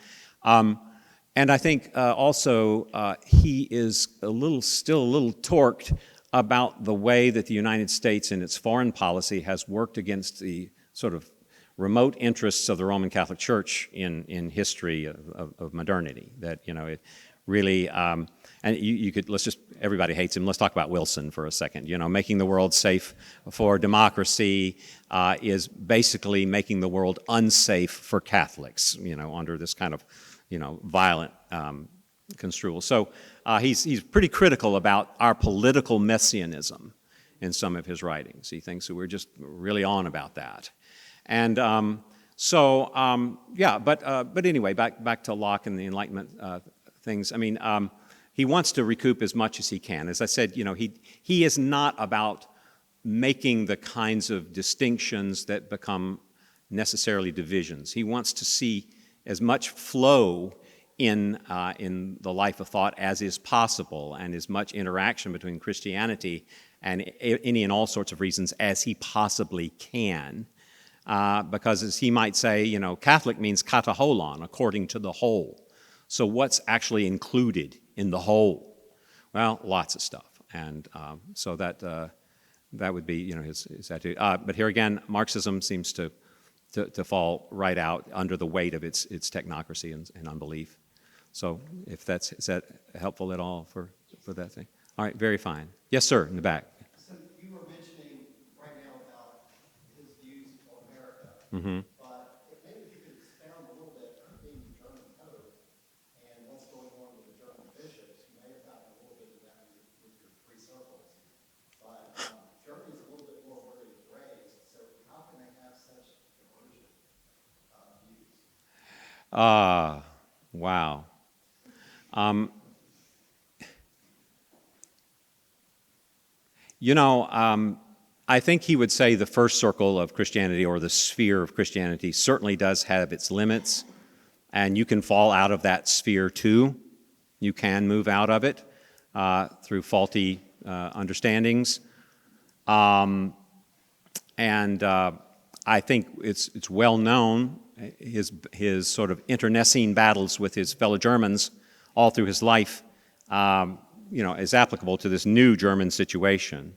And I think also he is still a little torqued about the way that the United States in its foreign policy has worked against the sort of remote interests of the Roman Catholic Church in history of modernity. That it really, and you could everybody hates him. Let's talk about Wilson for a second. Making the world safe for democracy is basically making the world unsafe for Catholics. Under this kind of violent construal. So he's pretty critical about our political messianism in some of his writings. He thinks that we're just really on about that. And but anyway, back to Locke and the Enlightenment things. I mean, he wants to recoup as much as he can. As I said, he is not about making the kinds of distinctions that become necessarily divisions. He wants to see as much flow in the life of thought as is possible, and as much interaction between Christianity and any and all sorts of reasons as he possibly can. Because as he might say, Catholic means kataholon, according to the whole. So what's actually included in the whole? Well, lots of stuff. And so that would be, his attitude. But here again, Marxism seems to fall right out under the weight of its technocracy and unbelief. So if is that helpful at all for that thing? All right, very fine. Yes, sir, in the back. So you were mentioning right now about his views on America, but maybe if you could expound a little bit, being the German Pope and what's going on with the German bishops. You may have gotten a little bit of that with your three circles, but Germany's a little bit more where he was raised, so how can they have such divergent views? Wow. I think he would say the first circle of Christianity, or the sphere of Christianity, certainly does have its limits, and you can fall out of that sphere too. You can move out of it through faulty understandings. And I think it's well known, his sort of internecine battles with his fellow Germans all through his life, is applicable to this new German situation.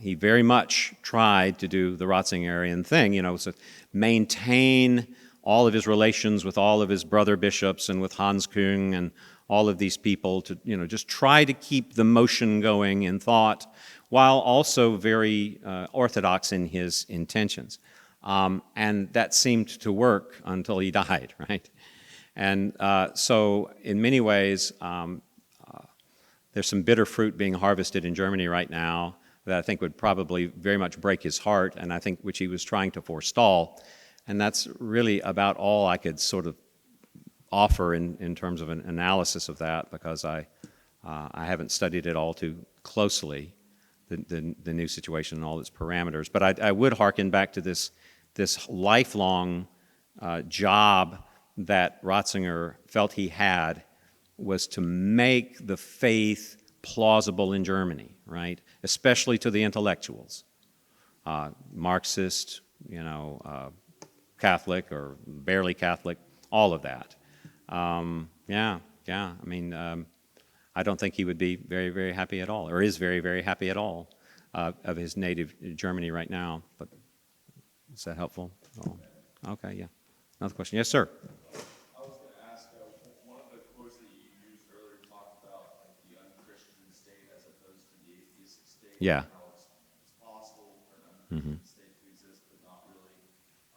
He very much tried to do the Ratzingerian thing, so maintain all of his relations with all of his brother bishops and with Hans Küng and all of these people to, just try to keep the motion going in thought while also very orthodox in his intentions. And that seemed to work until he died, right? And so in many ways, there's some bitter fruit being harvested in Germany right now that I think would probably very much break his heart, and I think which he was trying to forestall. And that's really about all I could sort of offer in terms of an analysis of that, because I haven't studied it all too closely, the new situation and all its parameters. But I would hearken back to this lifelong job that Ratzinger felt he had, was to make the faith plausible in Germany, right? Especially to the intellectuals, Marxist, Catholic or barely Catholic, all of that. I mean, I don't think he would be very, very happy at all, or is very, very happy at all of his native Germany right now. But is that helpful? Oh, okay, yeah. Another question. Yes, sir. I was going to ask, one of the quotes that you used earlier talked about like the unchristian state as opposed to the atheistic state. Yeah. How it's possible for an unchristian state to exist, but not really.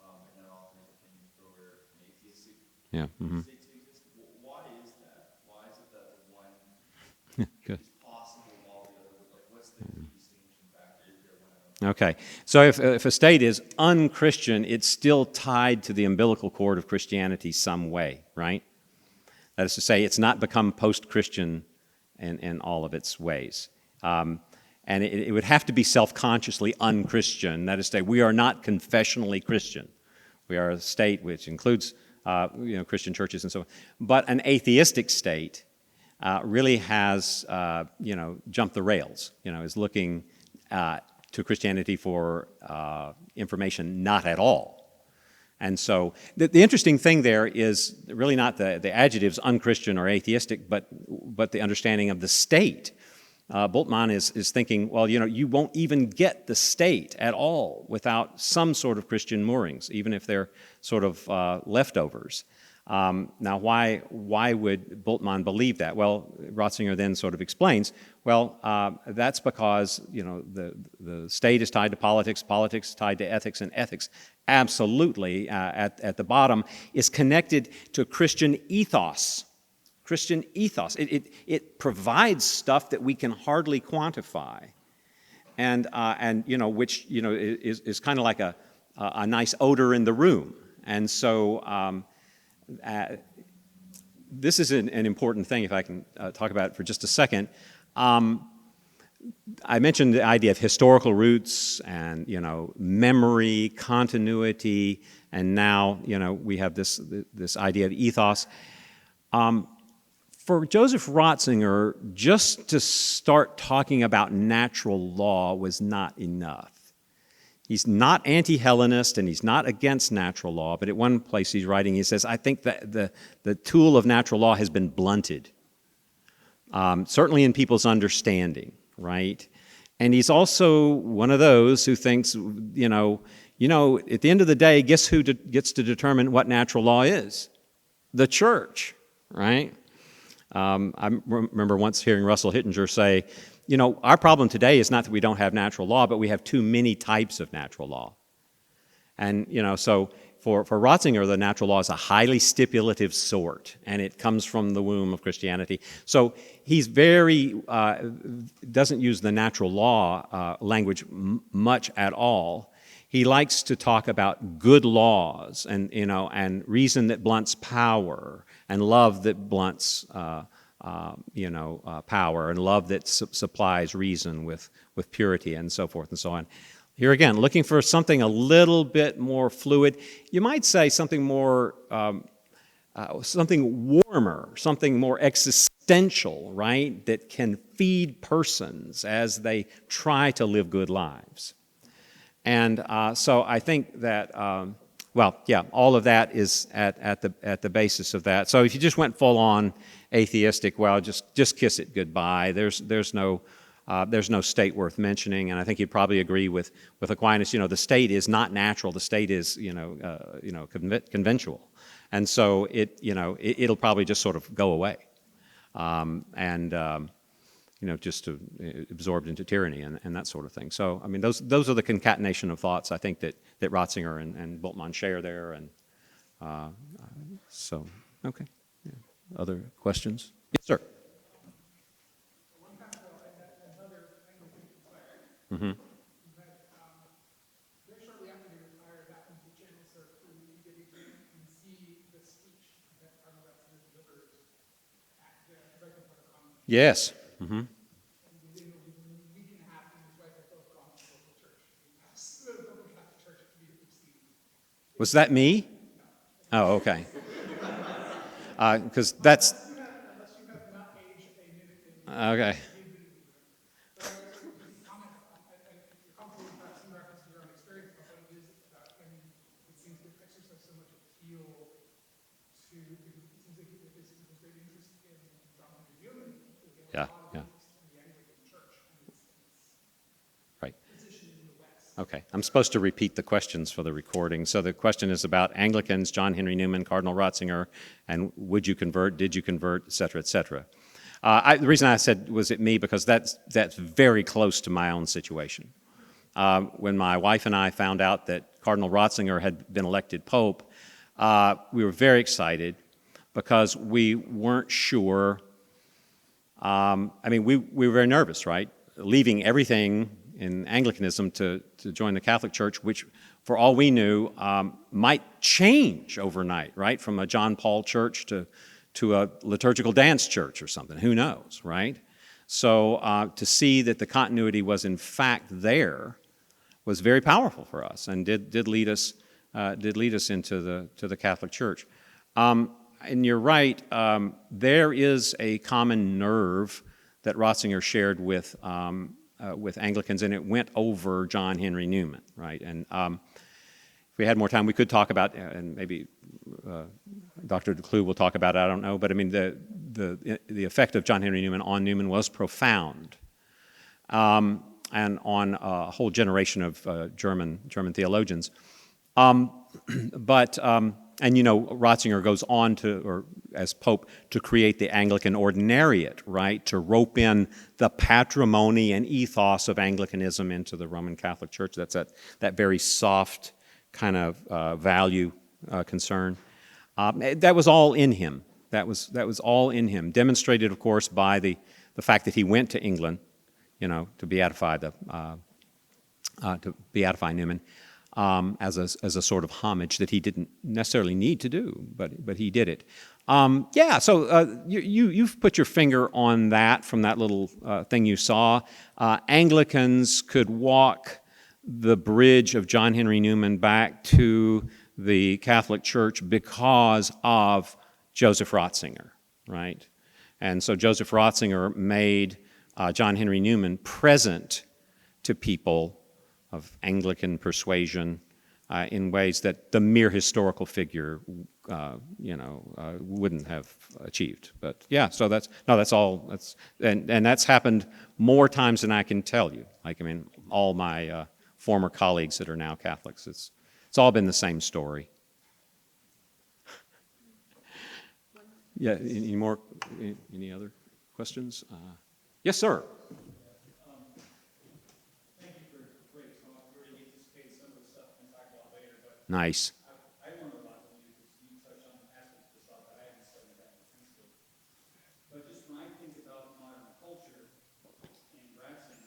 And then often for an atheistic Yeah. state to exist. Why is that? Why is it that the one Good. possible while the other, like, what's the key distinction factor if you're one of them? Okay, so if a state is unchristian, it's still tied to the umbilical cord of Christianity some way, right? That is to say, it's not become post-Christian in all of its ways. And it would have to be self-consciously unchristian. That is to say, we are not confessionally Christian. We are a state which includes Christian churches and so on. But an atheistic state really has jumped the rails, is looking to Christianity for information not at all. And so the interesting thing there is really not the adjectives unchristian or atheistic, but the understanding of the state. Bultmann is thinking, well, you won't even get the state at all without some sort of Christian moorings, even if they're sort of leftovers. Now, why would Bultmann believe that? Well, Ratzinger then sort of explains, well, that's because, the state is tied to politics, politics is tied to ethics, and ethics absolutely, at the bottom, is connected to Christian ethos. Christian ethos. It provides stuff that we can hardly quantify, and which is kind of like a nice odor in the room. And so this is an important thing. If I can talk about it for just a second. I mentioned the idea of historical roots and memory, continuity, and now we have this idea of ethos. For Joseph Ratzinger, just to start talking about natural law was not enough. He's not anti-Hellenist and he's not against natural law, but at one place he's writing, he says, I think that the tool of natural law has been blunted, certainly in people's understanding, right? And he's also one of those who thinks, at the end of the day, guess who gets to determine what natural law is? The church, right? I remember once hearing Russell Hittinger say, our problem today is not that we don't have natural law, but we have too many types of natural law. And, so for Ratzinger, the natural law is a highly stipulative sort, and it comes from the womb of Christianity. So he's doesn't use the natural law language much at all. He likes to talk about good laws and reason that blunts power and love that blunts power and love that supplies reason with purity and so forth and so on. Here again, looking for something a little bit more fluid. You might say something more, something warmer, something more existential, right, that can feed persons as they try to live good lives. And so I think that, all of that is at the basis of that. So if you just went full on atheistic, well, just kiss it goodbye. There's no state worth mentioning, and I think you'd probably agree with Aquinas. The state is not natural. The state is conventional, and so it'll probably just sort of go away, just absorbed into tyranny and that sort of thing. So I mean, those are the concatenation of thoughts I think that Ratzinger and Bultmann share there, and so okay. Yeah. Other questions? Yes, sir. Mm-hmm. Very shortly after they retired, happened to channel surf through the video and see the speech that Ronald delivered at the right before the conference. Yes. Mm-hmm. And within a week and a half, he and his wife had both gone to the local church. He passed the local Catholic church to be received. Was that me? No. Oh, okay. Because that's. Unless you have not aged a minute in Okay. Yeah. Right. Okay. I'm supposed to repeat the questions for the recording. So the question is about Anglicans, John Henry Newman, Cardinal Ratzinger, and would you convert, did you convert, et cetera, et cetera. The reason I said was it me because that's very close to my own situation. When my wife and I found out that Cardinal Ratzinger had been elected Pope, we were very excited because we weren't sure I mean, we were very nervous, right? Leaving everything in Anglicanism to join the Catholic Church, which, for all we knew, might change overnight, right? From a John Paul church to a liturgical dance church or something. Who knows, right? So to see that the continuity was in fact there was very powerful for us, and did lead us into the Catholic Church. And you're right. There is a common nerve that Ratzinger shared with Anglicans, and it went over John Henry Newman, right? And if we had more time, we could talk about, and maybe Dr. DeClue will talk about it. I don't know, but I mean the effect of John Henry Newman on Newman was profound, and on a whole generation of German theologians. And you know, Ratzinger goes on to, or as Pope, to create the Anglican ordinariate, right? To rope in the patrimony and ethos of Anglicanism into the Roman Catholic Church. That's that very soft kind of value concern. That was all in him. That was all in him. Demonstrated, of course, by the fact that he went to England, you know, to beatify Newman. As a sort of homage that he didn't necessarily need to do, but he did it. So you've put your finger on that from that little thing you saw. Anglicans could walk the bridge of John Henry Newman back to the Catholic Church because of Joseph Ratzinger, right? And so Joseph Ratzinger made John Henry Newman present to people of Anglican persuasion in ways that the mere historical figure, wouldn't have achieved. But yeah, so that's all. And that's happened more times than I can tell you. Like, I mean, all my former colleagues that are now Catholics, it's all been the same story. Yeah. Any other questions? Yes, sir. Nice. I learned a lot from you because you touched on aspects of this stuff that I haven't studied that intensely. But just when I think about modern culture and Ratzinger,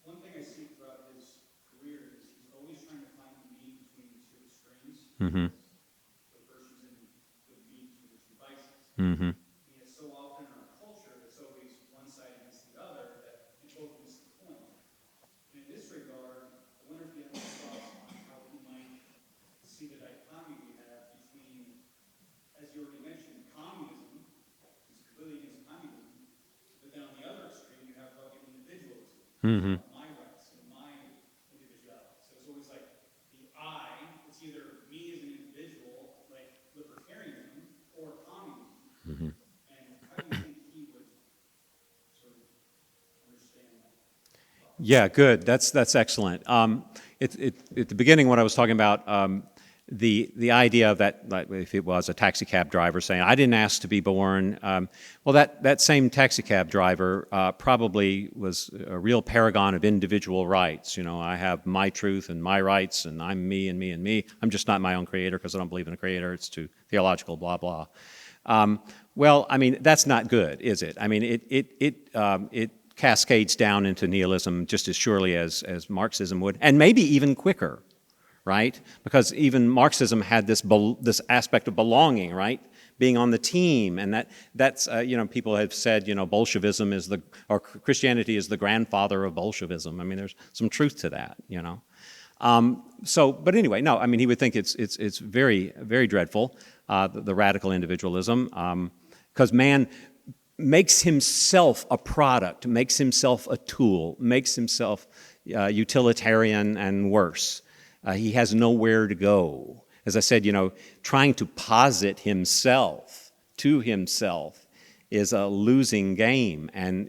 one thing I see throughout his career is he's always trying to find the mean between the two extremes. Mm-hmm. The person's in the mean between the two vices. Mm-hmm. And yet so often in our culture, it's always one side against the other that it both miss the point. And in this regard, I wonder if you have any thoughts on how we might see the dichotomy we have between, as you already mentioned, communism, it's completely against communism, but then on the other extreme you have fucking individualism, Mm-hmm. my rights and my individuality. So it's always like the I, it's either me as an individual, like libertarianism, or communism. Mm-hmm. And how do you think he would sort of understand that? Yeah, good. That's excellent. At the beginning, when I was talking about the idea that, like, if it was a taxi cab driver saying, "I didn't ask to be born," well, that same taxi cab driver probably was a real paragon of individual rights. You know, I have my truth and my rights, and I'm me and me and me. I'm just not my own creator because I don't believe in a creator. It's too theological, blah blah. Well, I mean, that's not good, is it? I mean, it cascades down into nihilism just as surely as Marxism would, and maybe even quicker, right? Because even Marxism had this aspect of belonging, right? Being on the team, and that's people have said, Bolshevism or Christianity is the grandfather of Bolshevism. I mean, there's some truth to that, but anyway, no, I mean, he would think it's very, very dreadful, the radical individualism, because man makes himself a product, makes himself a tool, makes himself utilitarian and worse. He has nowhere to go. As I said, trying to posit himself to himself is a losing game, and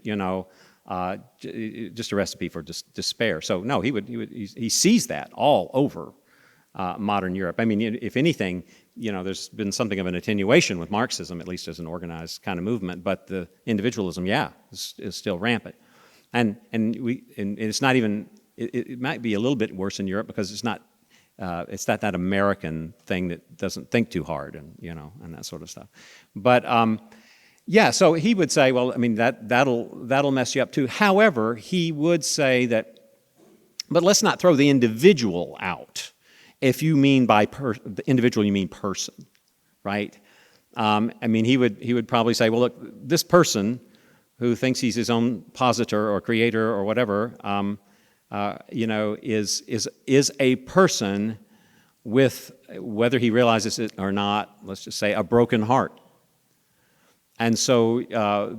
just a recipe for despair. So no, he sees that all over modern Europe. I mean, if anything, there's been something of an attenuation with Marxism, at least as an organized kind of movement, but the individualism, is still rampant. And it's not even, it might be a little bit worse in Europe because it's not that American thing that doesn't think too hard and that sort of stuff. But Yeah, so he would say, well, I mean, that'll mess you up too. However, he would say that, but let's not throw the individual out. If you mean by the individual, you mean person, right? I mean, he would probably say, well, look, this person who thinks he's his own positor or creator or whatever, is a person with, whether he realizes it or not, let's just say, a broken heart. And so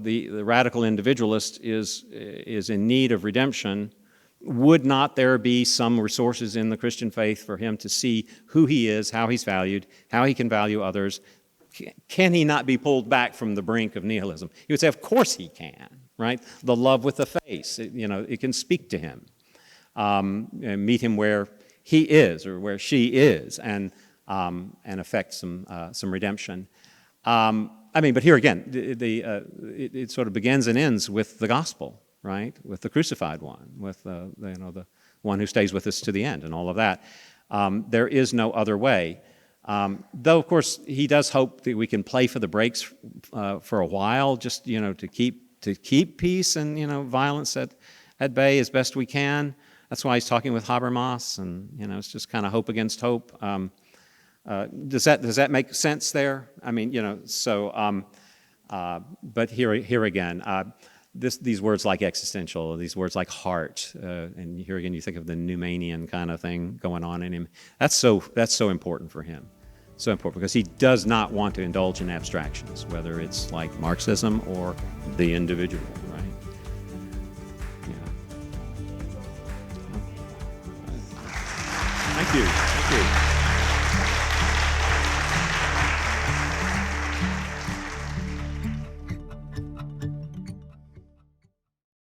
the radical individualist is in need of redemption. Would not there be some resources in the Christian faith for him to see who he is, how he's valued, how he can value others? Can he not be pulled back from the brink of nihilism? He would say, of course he can, right? The love with the face, it can speak to him, and meet him where he is or where she is, and affect some redemption. But here again, it sort of begins and ends with the gospel, right? With the crucified one, with the one who stays with us to the end, and all of that. There is no other way. Though, of course, he does hope that we can play for the breaks for a while, just to keep peace and violence at bay as best we can. That's why he's talking with Habermas, and it's just kind of hope against hope. Does that make sense there? I mean, but here again, these words like existential, these words like heart, and here again you think of the Newmanian kind of thing going on in him. That's so important for him, so important, because he does not want to indulge in abstractions, whether it's like Marxism or the individual, right? Yeah. Thank you.